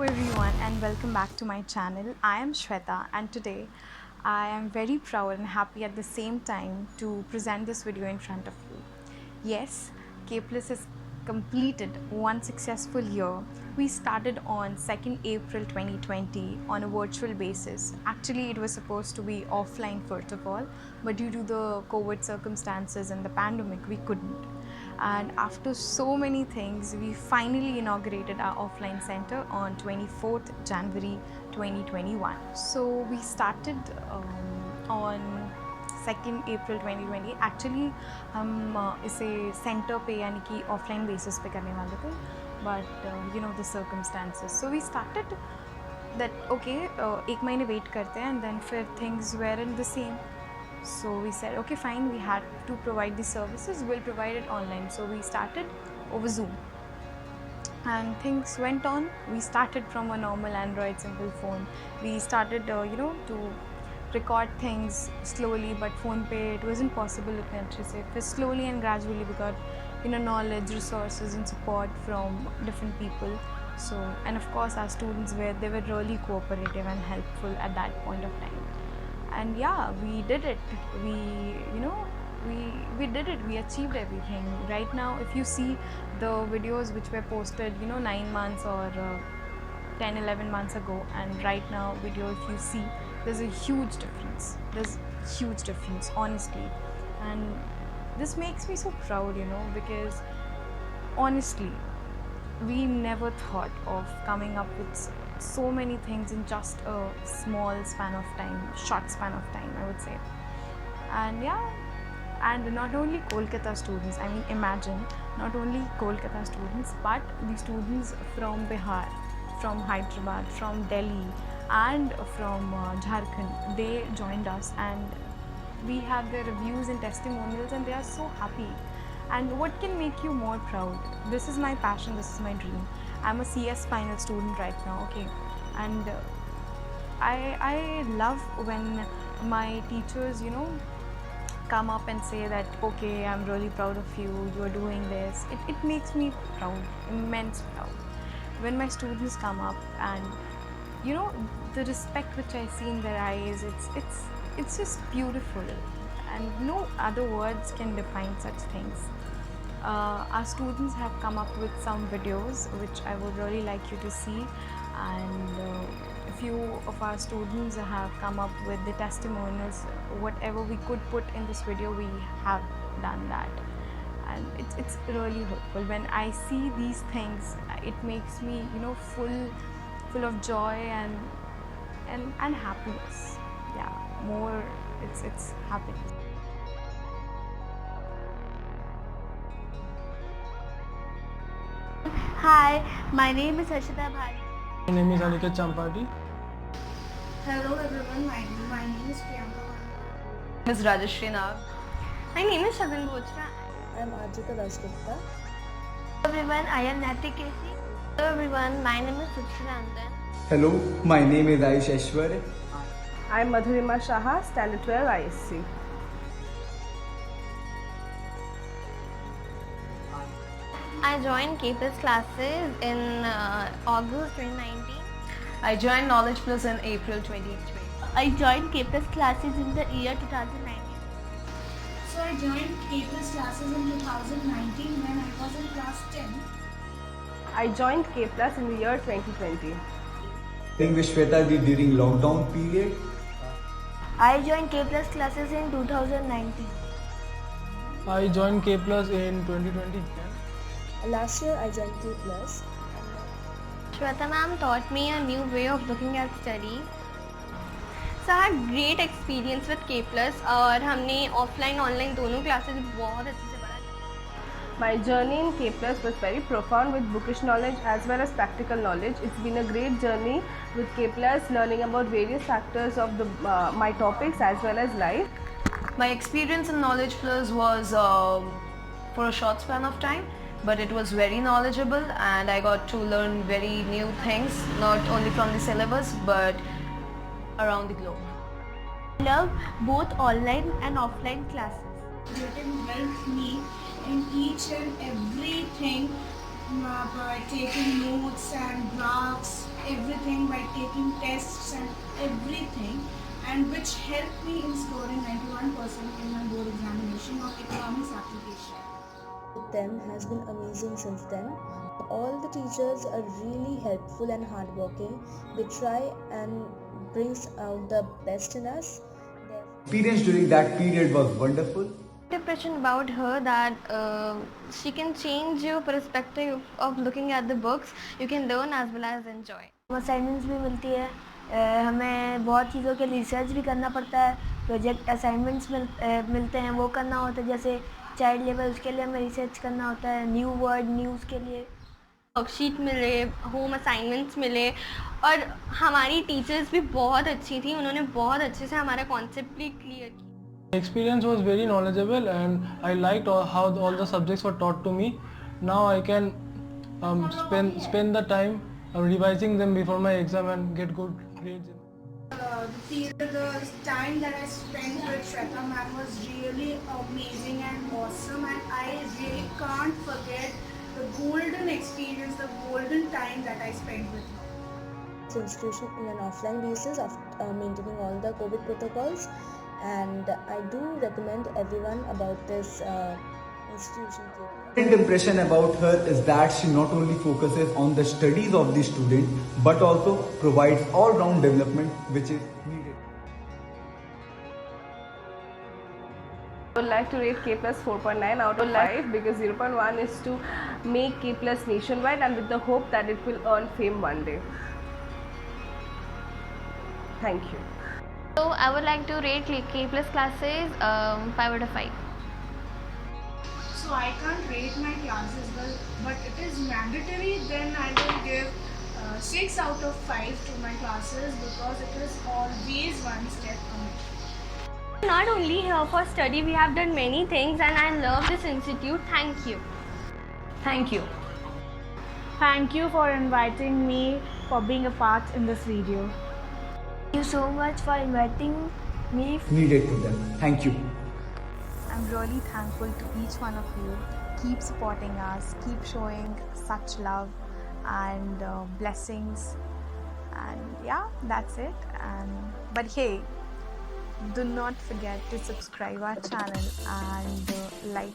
everyone and welcome back to my channel. I am Shweta and today I am very proud and happy at the same time to present this video in front of you. Yes, K Plus has completed one successful year. We started on 2nd April 2020 on a virtual basis. Actually, it was supposed to be offline first of all, but due to the COVID circumstances and the pandemic, we couldn't. And after so many things, we finally inaugurated our offline center on 24th January 2021. So we started on 2nd April 2020. Actually हम इसे centre पे यानी कि offline basis पे करने वाले थे, but you know the circumstances, so we started that okay एक महीने वेट करते हैं एंड देन फिर things were in the same. So we said, okay, fine, we had to provide the services, we'll provide it online. So we started over Zoom. And things went on. We started from a normal Android simple phone. We started, to record things slowly, but phone pay, it wasn't possible itne अच्छे से. But slowly and gradually we got, knowledge, resources and support from different people. So, and of course our students they were really cooperative and helpful at that point of time. And yeah, we did it. We did it. We achieved everything. Right now, if you see the videos which were posted 9 months or 10-11 months ago, and right now video, if you see, there's a huge difference, honestly. And this makes me so proud, because honestly we never thought of coming up with so many things in just a small span of time, short span of time, I would say. And yeah, and not only Kolkata students, I mean, imagine, not only Kolkata students, but the students from Bihar, from Hyderabad, from Delhi and from Jharkhand, they joined us and we have their reviews and testimonials and they are so happy. And what can make you more proud? This is my passion, this is my dream. I'm a CS final student right now, okay? And I love when my teachers, come up and say that, okay, I'm really proud of you, you're doing this. It makes me proud, immense proud. When my students come up and, the respect which I see in their eyes, it's just beautiful. And no other words can define such things. Our students have come up with some videos which I would really like you to see, and a few of our students have come up with the testimonials. Whatever we could put in this video, we have done that, and it's really hopeful. When I see these things, it makes me full of joy and happiness. Yeah, more it's happiness. Hi, my name is Harshita Bhari. My name is Aniket Champati. Hello everyone, my name is Priyanka Bhari. My name is Rajashri Nag. My name is Shagun Bochra. I am Arjita Dasgupta. Hello everyone, I am Nati Kesi. Hello everyone, my name is Suchirandan. Hello, my name is Ayush Aishwarya. I am Madhurima Shaha, Standard 12 ISC. I joined K Plus classes in August 2019. I joined Knowledge Plus in April 2020. I joined K Plus classes in the year 2019. So I joined K Plus classes in 2019 when I was in class 10. I joined K Plus in the year 2020. Studying with Shweta ji during lockdown period. I joined K Plus classes in 2019. I joined K Plus in 2020. Last year I joined K Plus. Shweta ma'am taught me a new way of looking at studies. So I had great experience with K Plus और हमने offline online दोनों classes बहुत अच्छे से पढ़ा. My journey in K Plus was very profound with bookish knowledge as well as practical knowledge. It's been a great journey with K Plus, learning about various factors of my topics as well as life. My experience in Knowledge Plus was for a short span of time, but it was very knowledgeable and I got to learn very new things, not only from the syllabus but around the globe. I love both online and offline classes. Getting helped me in each and everything by taking notes and graphs, everything by taking tests and everything, and which helped me in scoring 91% in my board examination on economics application. With them has been amazing since then. All the teachers are really helpful and hardworking. They try and brings out the best in us. Experience during that period was wonderful. Impression about her that she can change your perspective of looking at the books. You can learn as well as enjoy. Assignments भी मिलती है, हमें बहुत चीज़ों के research भी करना पड़ता है, प्रोजेक्ट असाइनमेंट्स मिलते हैं, वो करना होता है, जैसे चाइल्ड लेवल उसके लिए हमें रिसर्च करना होता है, न्यू वर्ड न्यूज़ के लिए वर्कशीट मिले, होम असाइनमेंट्स मिले, और हमारी टीचर्स भी बहुत अच्छी थी, उन्होंने बहुत अच्छे से हमारा कॉन्सेप्ट भी क्लियर किया. The experience was very knowledgeable and I liked how all the subjects were taught to me. Now I can spend the time revising them before my exam and get good grades. The time that I spent with Shweta ma'am was really amazing and awesome, and I really can't forget the golden experience, the golden time that I spent with her. It's institution in an offline basis of maintaining all the COVID protocols, and I do recommend everyone about this institution. Second impression about her is that she not only focuses on the studies of the student but also provides all-round development which is needed. I would like to rate K plus 4.9 out of 5 because 0.1 is to make K plus nationwide and with the hope that it will earn fame one day. Thank you. So I would like to rate K plus classes 5 out of 5. So I can't rate my classes, but it is mandatory, then I will give 6 out of 5 to my classes because it is always one step ahead. Not only here for study, we have done many things, and I love this institute. Thank you. Thank you. Thank you for inviting me, for being a part in this video. Thank you so much for inviting me. Needed to them. Thank you. I'm really thankful to each one of you. Keep supporting us, keep showing such love and blessings, and yeah, that's it. But hey, do not forget to subscribe our channel and like